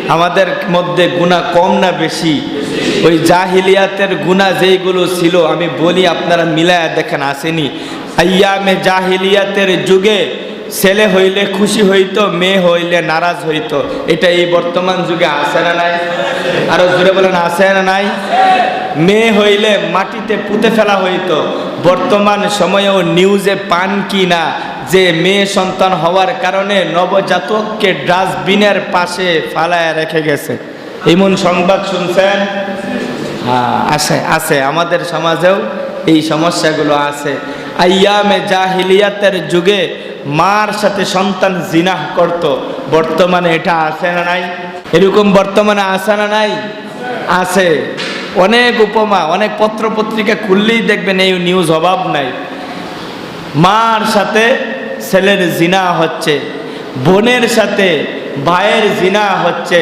আমাদের মধ্যে গুনাহ কম না বেশি? ওই জাহিলিয়াতের গুনাহ যেইগুলো ছিল আমি বলি, আপনারা মিলায়া দেখেন, আসেনি? আইয়ামে জাহিলিয়াতের যুগে ছেলে হইলে খুশি হইতো, মেয়ে হইলে নারাজ হইতো। এটা এই বর্তমান যুগে আছে না নাই? আরো জোরে বলেন, আছে না নাই? মেয়ে হইলে মাটিতে পুঁতে ফেলা হইতো। বর্তমান সময়েও নিউজে পান কি না যে মেয়ে সন্তান হওয়ার কারণে নবজাতককে ডাস্টবিনের পাশে ফালায় রেখে গেছে? এমন সংবাদ শুনছেন? হ্যাঁ, আছে আছে, আমাদের সমাজেও এই সমস্যাগুলো আছে। আইয়ামে জাহিলিয়াতের যুগে মার সাথে সন্তান জিনাহ করত। বর্তমানে এটা আছে না নাই? এরকম বর্তমানে আছে না নাই? আছে। অনেক উপমা, অনেক পত্র পত্রিকা খুললেই দেখবেন এই নিউজ, অভাব নাই। মার সাথে ছেলের জিনা হচ্ছে, বোনের সাথে ভাইয়ের জিনা হচ্ছে,